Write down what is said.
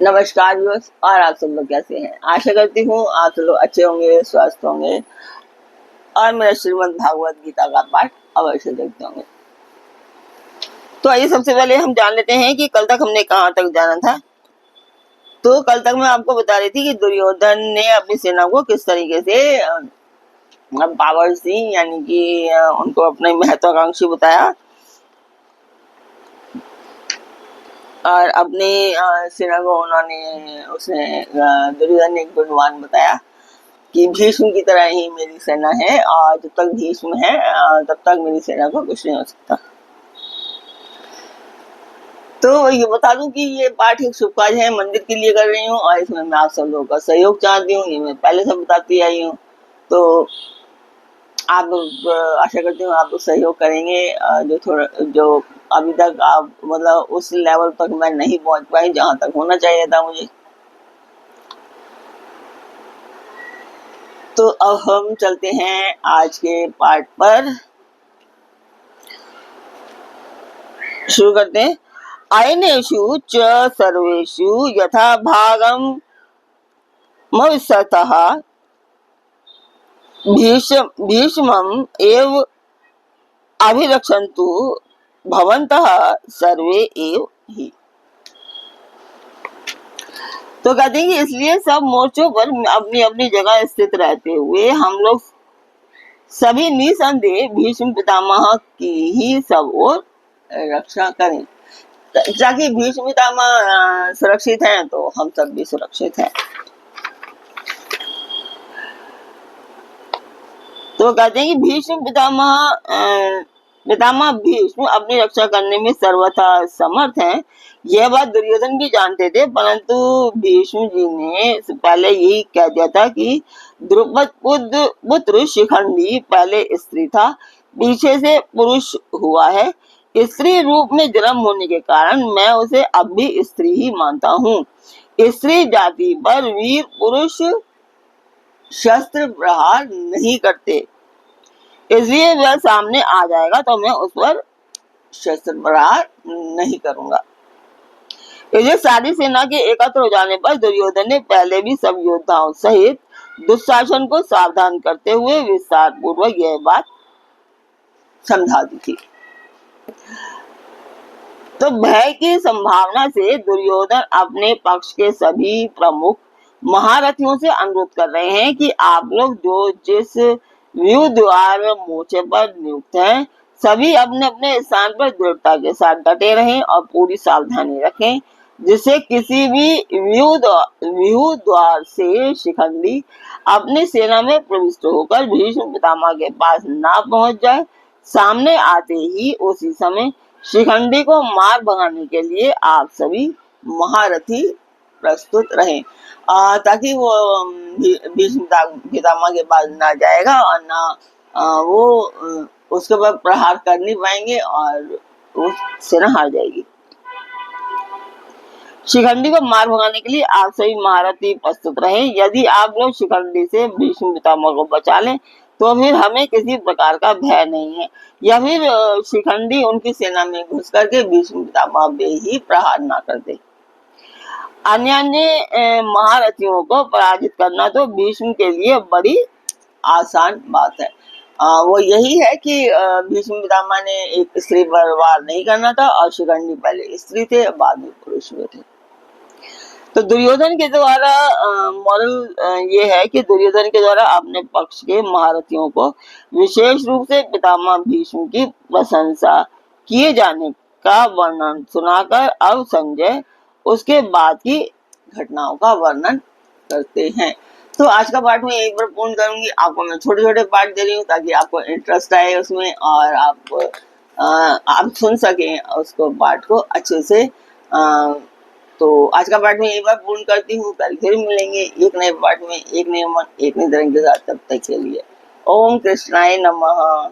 नमस्कार व्यूअर्स, और आप सब लोग कैसे हैं। आशा करती हूँ आप सब लोग अच्छे होंगे, स्वस्थ होंगे और मेरा श्रीमद् भागवत गीता का पाठ अवश्य देखते होंगे। तो आइए सबसे पहले हम जान लेते हैं कि कल तक हमने कहाँ तक जाना था। तो कल तक मैं आपको बता रही थी कि दुर्योधन ने अपनी सेना को किस तरीके से पावर्स दी, यानी कि उनको अपने महत्वाकांक्षी बताया और अपनी सेना को दुर्योधन ने एक गुणवान बताया कि भीष्म की तरह ही मेरी सेना है और जब तक भीष्म है तब तक मेरी सेना को कुछ नहीं हो सकता। तो ये बता दूं कि ये पाठ एक शुभ कार्य है, मंदिर के लिए कर रही हूँ और इसमें मैं आप सब लोगों का सहयोग चाहती हूँ। ये मैं पहले से बताती आई हूँ, तो आप लोग आशा करती हूँ आप लोग सहयोग करेंगे। जो अभी तक आप मतलब उस लेवल तक मैं नहीं पहुंच पाई जहां तक होना चाहिए था मुझे। तो अब हम चलते हैं आज के पाठ पर, शुरू करते हैं। अयनेषु च सर्वेषु यथा भागम मविष्यतः भीष्मम् एव अभिरक्षन्तु भवन्तः सर्वे एव ही। तो कहते हैं कि इसलिए सब मोर्चों पर अपनी अपनी जगह स्थित रहते हुए हम लोग सभी निसंदेह भीष्म पितामह की ही सब और रक्षा करें, ताकि भीष्म पितामह सुरक्षित हैं तो हम सब भी सुरक्षित हैं। तो कहते हैं कि भीष्म पितामह भीष्म अपनी रक्षा करने में सर्वथा समर्थ हैं। यह बात दुर्योधन भी जानते थे, परंतु भीष्म जी ने पहले यही कह दिया था कि द्रुपद पुत्र शिखंडी पहले स्त्री था, पीछे से पुरुष हुआ है। स्त्री रूप में जन्म होने के कारण मैं उसे अब भी स्त्री ही मानता हूँ। स्त्री जाति पर वीर पुरुष शस्त्र प्रहार नहीं करते, इसलिए वह सामने आ जाएगा तो मैं उस पर शस्त्र प्रहार नहीं करूंगा। इसलिए सारी सेना के एकत्र हो जाने पर दुर्योधन ने पहले भी सब योद्धाओं सहित दुशासन को सावधान करते हुए विस्तार पूर्वक यह बात समझा दी थी। तो भय की संभावना से दुर्योधन अपने पक्ष के सभी प्रमुख महारथियों से अनुरोध कर रहे हैं कि आप लोग जो जिस व्यू द्वार मोर्चे पर नियुक्त हैं, सभी अपने अपने स्थान पर दृढ़ता के साथ डटे रहें और पूरी सावधानी रखें, जिससे किसी भी व्यू द्वार से शिखंडी अपनी सेना में प्रविष्ट होकर भीष्म पितामह के पास ना पहुंच जाए। सामने आते ही उसी समय शिखंडी को मार भगाने के लिए आप सभी महारथी प्रस्तुत रहें, ताकि वो भीष्म पितामह के पास ना जाएगा और ना वो उसके ऊपर प्रहार कर नहीं पाएंगे और वो सेना हार जाएगी। शिखंडी को मार भगाने के लिए आप सभी महारथी प्रस्तुत रहें। यदि आप लोग शिखंडी से भीष्म पितामह को बचा लें तो फिर हमें किसी प्रकार का भय नहीं है, या फिर शिखंडी उनकी सेना में घुस करके भीष्म पितामह पे ही प्रहार ना कर दे। अन्य महारथियों को पराजित करना तो भीष्म के लिए बड़ी आसान बात है। वो यही है कि भीष्म पितामह ने एक स्त्री पर वार नहीं करना था और शिखंडी पहले स्त्री थे, बाद में पुरुष हुए थे। तो दुर्योधन के द्वारा मॉरल ये है कि दुर्योधन के द्वारा अपने पक्ष के महारथियों को विशेष रूप से पितामह भीष्म की प्रशंसा किए जाने का वर्णन सुनाकर अब संजय उसके बाद की घटनाओं का वर्णन करते हैं। तो आज का पाठ मैं एक बार पूर्ण करूंगी। आपको मैं छोटे छोटे पाठ दे रही हूँ ताकि आपको इंटरेस्ट आए उसमें और आप सुन सकें उसको पाठ को अच्छे से। तो आज का पाठ मैं एक बार पूर्ण करती हूँ, कल फिर मिलेंगे एक नए पाठ में, एक नए मन एक नए तरंग के साथ। तब तक के लिए ओम कृष्णाय नमः।